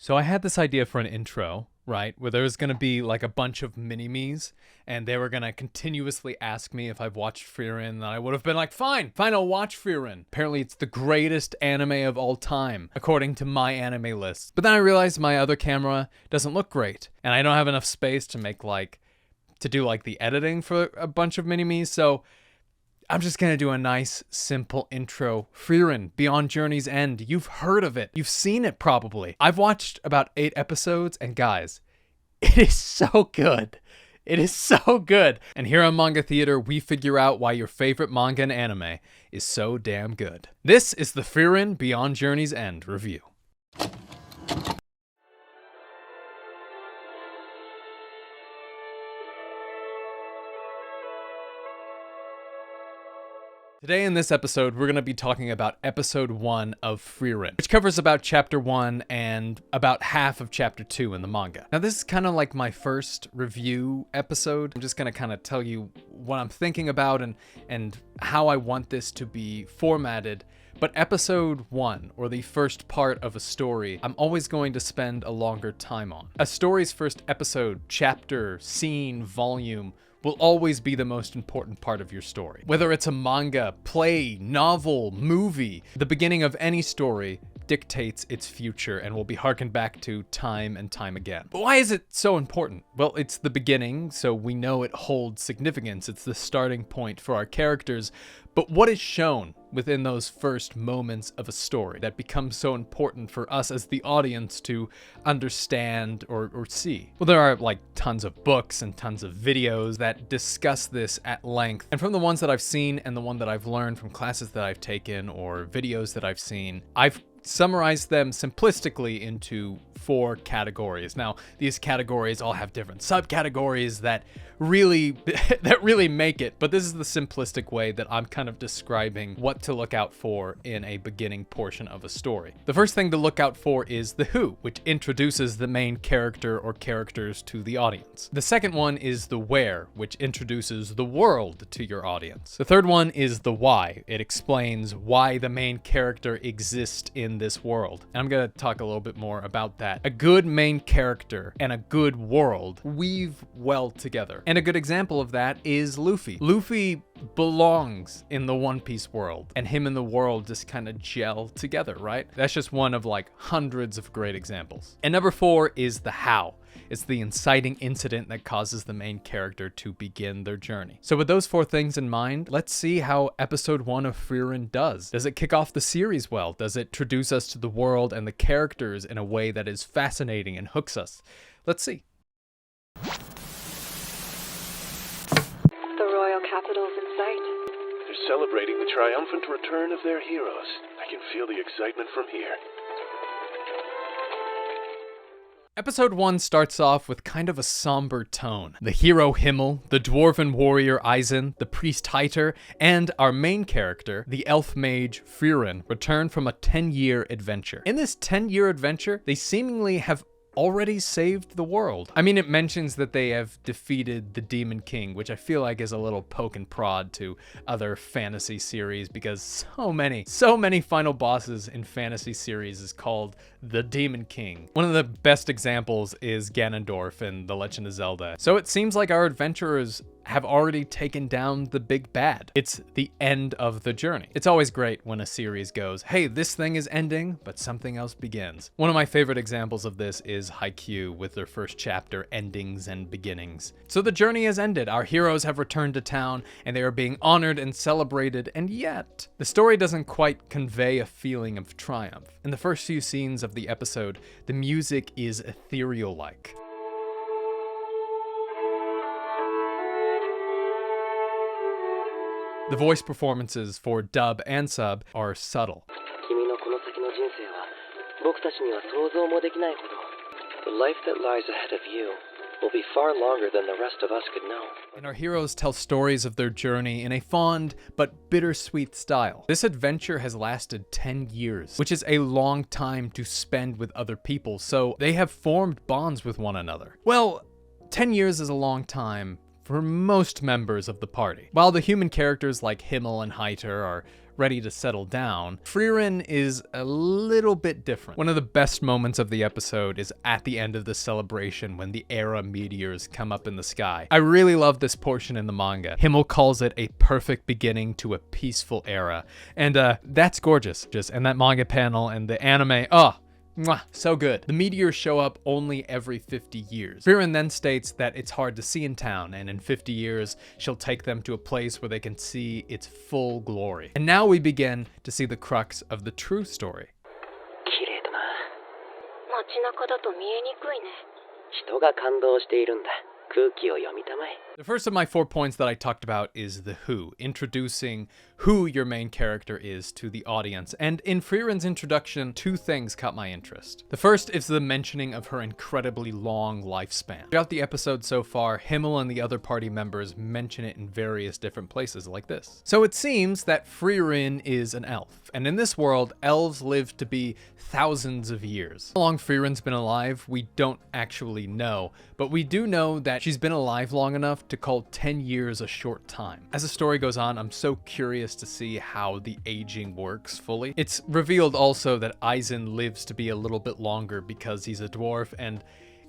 So I had this idea for an intro, right, where there was going to be like a bunch of mini-me's, and they were going to continuously ask me if I've watched Frieren, and I would have been like, fine, I'll watch Frieren. Apparently it's the greatest anime of all time, according to my anime list. But then I realized my other camera doesn't look great, and I don't have enough space to make to do the editing for a bunch of mini-me's, so I'm just going to do a nice, simple intro. Frieren, Beyond Journey's End. You've heard of it. You've seen it probably. I've watched about 8 episodes, and guys, it is so good. It is so good. And here on Manga Theater, we figure out why your favorite manga and anime is so damn good. This is the Frieren, Beyond Journey's End review. Today in this episode, we're going to be talking about episode 1 of Frieren, which covers about chapter 1 and about half of chapter 2 in the manga. Now this is kind of like my first review episode. I'm just going to kind of tell you what I'm thinking about and how I want this to be formatted. But episode 1, or the first part of a story, I'm always going to spend a longer time on. A story's first episode, chapter, scene, volume, will always be the most important part of your story. Whether it's a manga, play, novel, movie, the beginning of any story dictates its future and will be harkened back to time and time again. But why is it so important? Well, it's the beginning, so we know it holds significance. It's the starting point for our characters. But what is shown within those first moments of a story that becomes so important for us as the audience to understand or see? Well, there are tons of books and tons of videos that discuss this at length. And from the ones that I've seen and the one that I've learned from classes that I've taken or videos that I've seen, I've summarized them simplistically into 4 categories. Now, these categories all have different subcategories that really make it, but this is the simplistic way that I'm kind of describing what to look out for in a beginning portion of a story. The first thing to look out for is the who, which introduces the main character or characters to the audience. The second one is the where, which introduces the world to your audience. The third one is the why. It explains why the main character exists in this world. And I'm going to talk a little bit more about that. A good main character and a good world weave well together. And a good example of that is Luffy. Luffy belongs in the One Piece world, and him and the world just kind of gel together, right? That's just one of hundreds of great examples. And number 4 is the how. It's the inciting incident that causes the main character to begin their journey. So with those 4 things in mind, let's see how episode 1 of Frieren does. Does it kick off the series well? Does it introduce us to the world and the characters in a way that is fascinating and hooks us? Let's see. The royal capital's in sight. They're celebrating the triumphant return of their heroes. I can feel the excitement from here. Episode 1 starts off with kind of a somber tone. The hero Himmel, the dwarven warrior Eisen, the priest Heiter, and our main character, the elf mage Frieren, return from a 10-year adventure. In this 10-year adventure, they seemingly have already saved the world. I mean, it mentions that they have defeated the Demon King, which I feel like is a little poke and prod to other fantasy series, because so many final bosses in fantasy series is called the Demon King. One of the best examples is Ganondorf in The Legend of Zelda. So it seems like our adventurers have already taken down the big bad. It's the end of the journey. It's always great when a series goes, hey, this thing is ending, but something else begins. One of my favorite examples of this is Haikyuu with their first chapter, Endings and Beginnings. So the journey has ended. Our heroes have returned to town, and they are being honored and celebrated, and yet the story doesn't quite convey a feeling of triumph. In the first few scenes of the episode, the music is ethereal-like. The voice performances for dub and sub are subtle. The life that lies ahead of you will be far longer than the rest of us could know. And our heroes tell stories of their journey in a fond but bittersweet style. This adventure has lasted 10 years, which is a long time to spend with other people, so they have formed bonds with one another. Well, 10 years is a long time for most members of the party. While the human characters like Himmel and Heiter are ready to settle down. Frieren is a little bit different. One of the best moments of the episode is at the end of the celebration when the Era meteors come up in the sky. I really love this portion in the manga. Himmel calls it a perfect beginning to a peaceful era. And that's gorgeous. And that manga panel and the anime, mwah, so good. The meteors show up only every 50 years. Frieren then states that it's hard to see in town, and in 50 years, she'll take them to a place where they can see its full glory. And now we begin to see the crux of the true story. 綺麗だな。街中だと見えにくいね。人が感動しているんだ。空気を読みたまえ。 The first of my 4 points that I talked about is the who, introducing who your main character is to the audience. And in Frieren's introduction, 2 things caught my interest. The first is the mentioning of her incredibly long lifespan. Throughout the episode so far, Himmel and the other party members mention it in various different places like this. So it seems that Frieren is an elf, and in this world, elves live to be thousands of years. How long Frieren's been alive, we don't actually know, but we do know that she's been alive long enough to call 10 years a short time. As the story goes on, I'm so curious to see how the aging works fully. It's revealed also that Aizen lives to be a little bit longer because he's a dwarf, and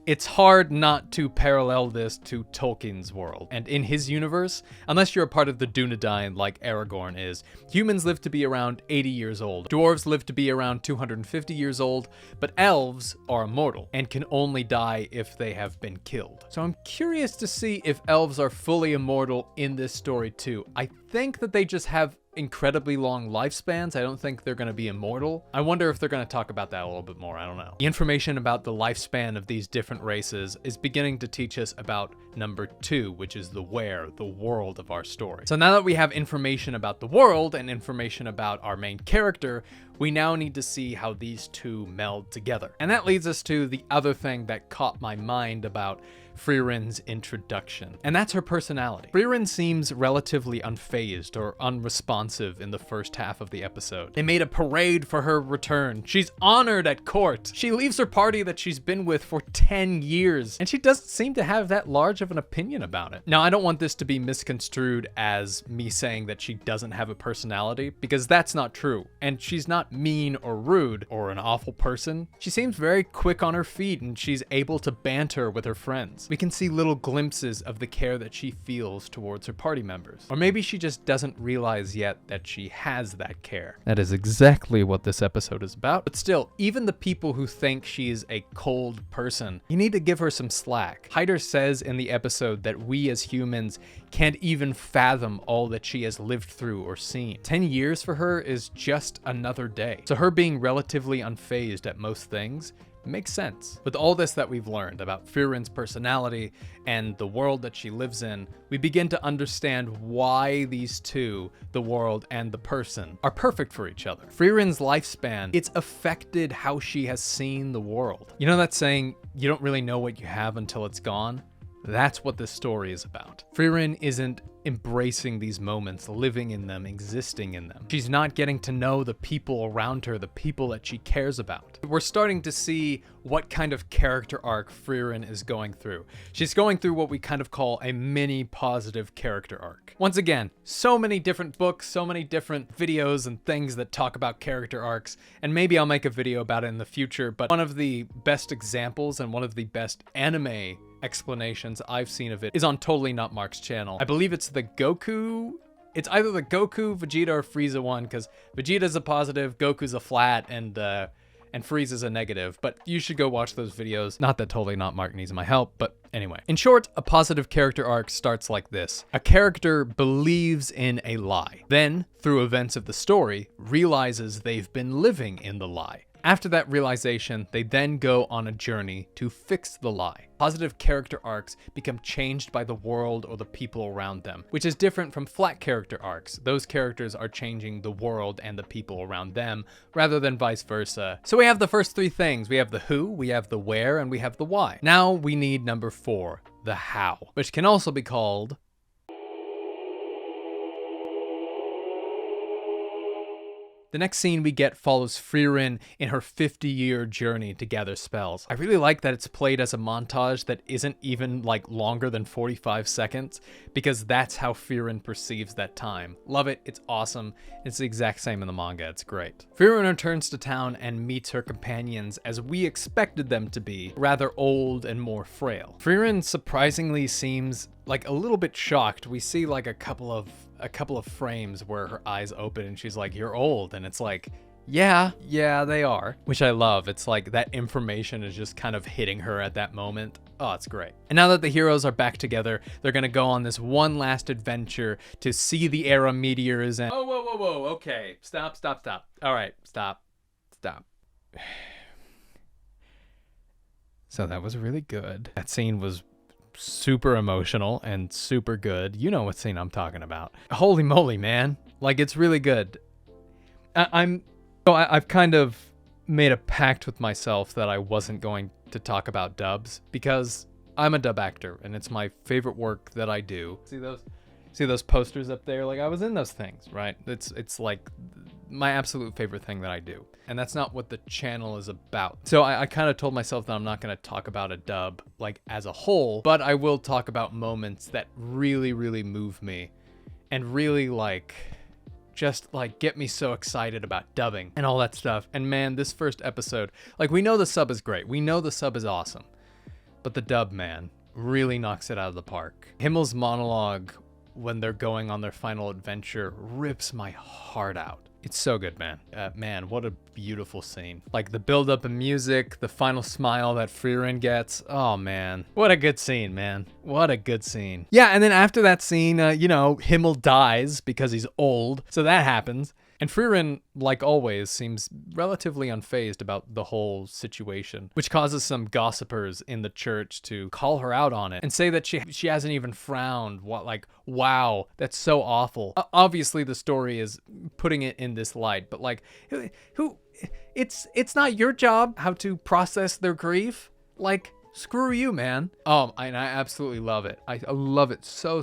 it's hard not to parallel this to Tolkien's world. And in his universe, unless you're a part of the Dunedain like Aragorn is, humans live to be around 80 years old. Dwarves live to be around 250 years old, but elves are immortal and can only die if they have been killed. So I'm curious to see if elves are fully immortal in this story too. I think that they just have incredibly long lifespans. I don't think they're going to be immortal. I wonder if they're going to talk about that a little bit more. I don't know. The information about the lifespan of these different races is beginning to teach us about number 2, which is the where, the world of our story. So now that we have information about the world and information about our main character, we now need to see how these 2 meld together. And that leads us to the other thing that caught my mind about Frieren's introduction, and that's her personality. Frieren seems relatively unfazed or unresponsive in the first half of the episode. They made a parade for her return. She's honored at court. She leaves her party that she's been with for 10 years, and she doesn't seem to have that large of an opinion about it. Now, I don't want this to be misconstrued as me saying that she doesn't have a personality, because that's not true, and she's not mean or rude or an awful person. She seems very quick on her feet, and she's able to banter with her friends. We can see little glimpses of the care that she feels towards her party members. Or maybe she just doesn't realize yet that she has that care. That is exactly what this episode is about. But still, even the people who think she's a cold person, you need to give her some slack. Hyder says in the episode that we as humans can't even fathom all that she has lived through or seen. 10 years for her is just another day. So her being relatively unfazed at most things makes sense. With all this that we've learned about Frieren's personality and the world that she lives in, we begin to understand why these 2, the world and the person, are perfect for each other. Frieren's lifespan, it's affected how she has seen the world. You know that saying, you don't really know what you have until it's gone? That's what this story is about. Frieren isn't embracing these moments, living in them, existing in them. She's not getting to know the people around her, the people that she cares about. We're starting to see what kind of character arc Frieren is going through. She's going through what we kind of call a mini positive character arc. Once again, so many different books, so many different videos and things that talk about character arcs, and maybe I'll make a video about it in the future, but one of the best examples and one of the best anime explanations I've seen of it is on Totally Not Mark's channel. I believe it's the Goku. It's either the Goku, Vegeta, or Frieza one, because Vegeta's a positive, Goku's a flat, and Frieza's a negative. But you should go watch those videos. Not that Totally Not Mark needs my help, but anyway. In short, a positive character arc starts like this. A character believes in a lie. Then, through events of the story, realizes they've been living in the lie. After that realization, they then go on a journey to fix the lie. Positive character arcs become changed by the world or the people around them, which is different from flat character arcs. Those characters are changing the world and the people around them, rather than vice versa. So we have the first 3 things. We have the who, we have the where, and we have the why. Now we need number 4, the how, which can also be called The next scene we get follows Frieren in her 50-year journey to gather spells. I really like that it's played as a montage that isn't even like longer than 45 seconds, because that's how Frieren perceives that time. Love it, it's awesome. It's the exact same in the manga, it's great. Frieren returns to town and meets her companions as we expected them to be, rather old and more frail. Frieren surprisingly seems like a little bit shocked. We see like a couple of frames where her eyes open and she's like, "You're old," and it's like, yeah, they are, which I love. It's like that information is just kind of hitting her at that moment. Oh, it's great. And now that the heroes are back together, they're gonna go on this one last adventure to see the Era meteors and— whoa, okay, stop. All right, stop. So that was really good. That scene was super emotional and super good. You know what scene I'm talking about. Holy moly, man. Like, it's really good. I've kind of made a pact with myself that I wasn't going to talk about dubs, because I'm a dub actor and it's my favorite work that I do. See those posters up there? Like, I was in those things, right? It's like my absolute favorite thing that I do. And that's not what the channel is about. So I kind of told myself that I'm not going to talk about a dub like as a whole, but I will talk about moments that really, really move me and really like just like get me so excited about dubbing and all that stuff. And man, this first episode, like, we know the sub is great. We know the sub is awesome, but the dub, man, really knocks it out of the park. Himmel's monologue when they're going on their final adventure rips my heart out. It's so good, man. Man, what a beautiful scene. Like, the build-up in music, the final smile that Frieren gets. Oh, man. What a good scene, man. What a good scene. Yeah, and then after that scene, Himmel dies because he's old. So that happens. And Frieren, like always, seems relatively unfazed about the whole situation, which causes some gossipers in the church to call her out on it and say that she hasn't even frowned. What, like, wow, that's so awful. Obviously, the story is putting it in this light, but like, it's not your job how to process their grief. Like, screw you, man. And I absolutely love it. I love it so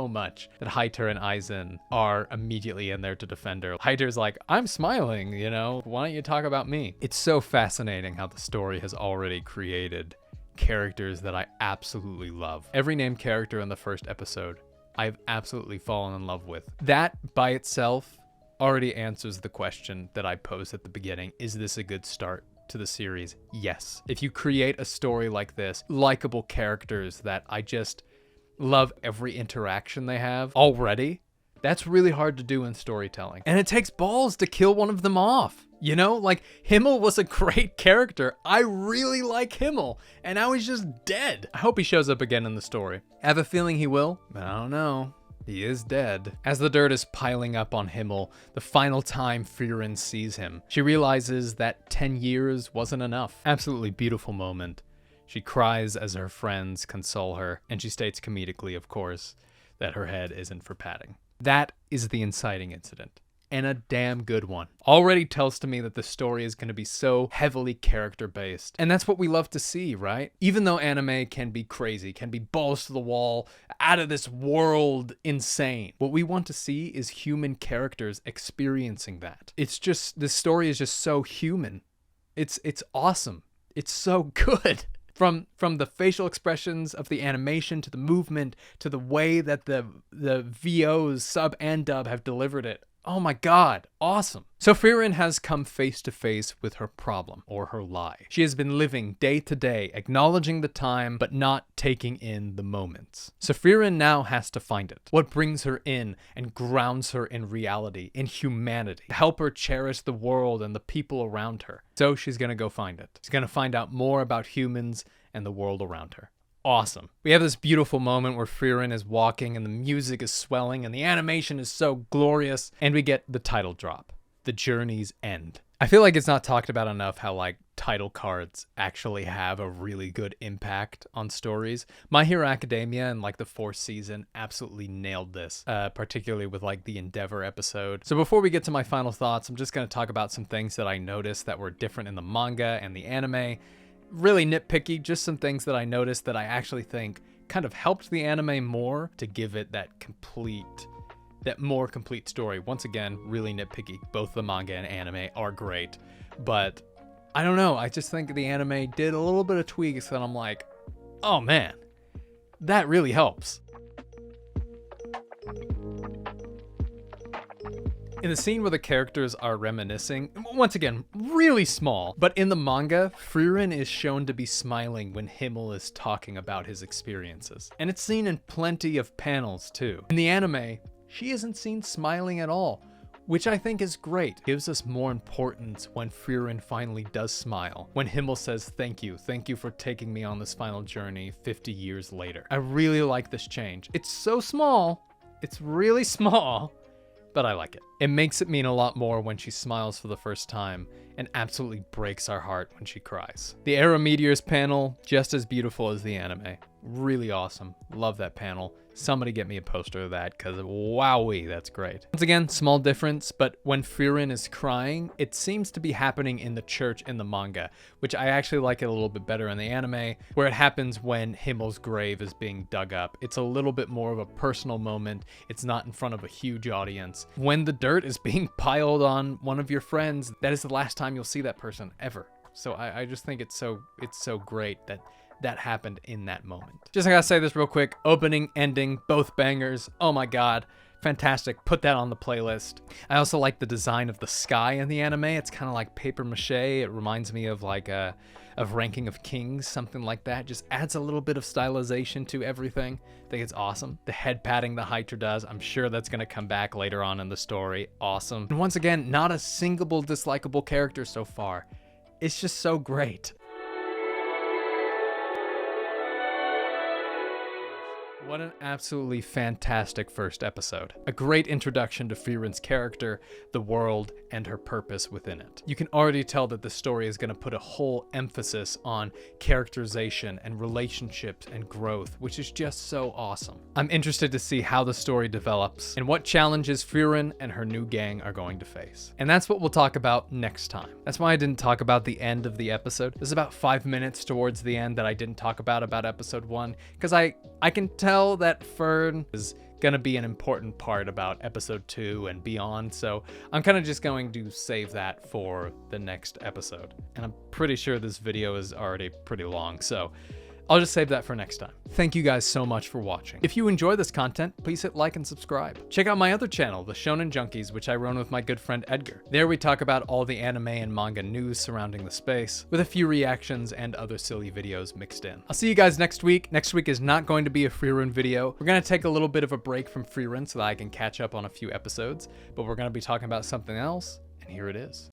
much that Heiter and Aizen are immediately in there to defend her. Heiter's like, "I'm smiling, why don't you talk about me?" It's so fascinating how the story has already created characters that I absolutely love. Every named character in the first episode, I've absolutely fallen in love with. That by itself already answers the question that I posed at the beginning. Is this a good start to the series? Yes. If you create a story like this, likable characters that I just love every interaction they have already, that's really hard to do in storytelling. And it takes balls to kill one of them off. Like, Himmel was a great character. I really like Himmel, and now he's just dead. I hope he shows up again in the story. I have a feeling he will, but I don't know. He is dead. As the dirt is piling up on Himmel, the final time Frieren sees him, she realizes that 10 years wasn't enough. Absolutely beautiful moment. She cries as her friends console her, and she states comedically, of course, that her head isn't for patting. That is the inciting incident. And a damn good one. Already tells to me that the story is going to be so heavily character-based. And that's what we love to see, right? Even though anime can be crazy, can be balls to the wall, out of this world insane, what we want to see is human characters experiencing that. It's just, this story is just so human. It's awesome. It's so good. From the facial expressions of the animation to the movement to the way that the VOs, sub and dub, have delivered it. Oh my god, awesome. So Frieren has come face to face with her problem, or her lie. She has been living day to day, acknowledging the time, but not taking in the moments. So Frieren now has to find it. What brings her in and grounds her in reality, in humanity, to help her cherish the world and the people around her. So she's gonna go find it. She's gonna find out more about humans and the world around her. Awesome. We have this beautiful moment where Frieren is walking and the music is swelling and the animation is so glorious, and we get the title drop, The Journey's End. I feel like it's not talked about enough how like title cards actually have a really good impact on stories. My Hero Academia and like the 4th season absolutely nailed this, particularly with like the Endeavor episode. So before we get to my final thoughts, I'm just going to talk about some things that I noticed that were different in the manga and the anime. Really nitpicky, just some things that I noticed that I actually think kind of helped the anime more to give it that complete that more complete story. Once again, really nitpicky. Both the manga and anime are great, but I don't know. I just think the anime did a little bit of tweaks that I'm like, oh man, that really helps. In the scene where the characters are reminiscing, once again, really small, but in the manga, Frieren is shown to be smiling when Himmel is talking about his experiences. And it's seen in plenty of panels too. In the anime, she isn't seen smiling at all, which I think is great. It gives us more importance when Frieren finally does smile. When Himmel says, thank you for taking me on this final journey 50 years later. I really like this change. It's so small, it's really small, but I like it. It makes it mean a lot more when she smiles for the first time, and absolutely breaks our heart when she cries. The Era Meteors panel, just as beautiful as the anime. Really awesome. Love that panel. Somebody get me a poster of that, because wowee, that's great. Once again, small difference, but when Frieren is crying, it seems to be happening in the church in the manga, which I actually like it a little bit better in the anime, where it happens when Himmel's grave is being dug up. It's a little bit more of a personal moment. It's not in front of a huge audience. When the dirt is being piled on one of your friends, that is the last time you'll see that person ever. So I just think it's so great that happened in that moment. Just gotta say this real quick. Opening, ending, both bangers. Oh my god. Fantastic. Put that on the playlist. I also like the design of the sky in the anime. It's kind of like paper mache. It reminds me of like of Ranking of Kings, something like that. Just adds a little bit of stylization to everything. I think it's awesome. The head patting the Hydra does. I'm sure that's gonna come back later on in the story. Awesome. And once again, not a single dislikable character so far. It's just so great. What an absolutely fantastic first episode. A great introduction to Frieren's character, the world, and her purpose within it. You can already tell that the story is going to put a whole emphasis on characterization and relationships and growth, which is just so awesome. I'm interested to see how the story develops and what challenges Frieren and her new gang are going to face. And that's what we'll talk about next time. That's why I didn't talk about the end of the episode. There's about 5 minutes towards the end that I didn't talk about episode 1, because I can tell that Fern is gonna be an important part about episode 2 and beyond, so I'm kind of just going to save that for the next episode. And I'm pretty sure this video is already pretty long, so I'll just save that for next time. Thank you guys so much for watching. If you enjoy this content, please hit like and subscribe. Check out my other channel, The Shonen Junkies, which I run with my good friend Edgar. There we talk about all the anime and manga news surrounding the space, with a few reactions and other silly videos mixed in. I'll see you guys next week. Next week is not going to be a Frieren video. We're gonna take a little bit of a break from Frieren so that I can catch up on a few episodes, but we're gonna be talking about something else, and here it is.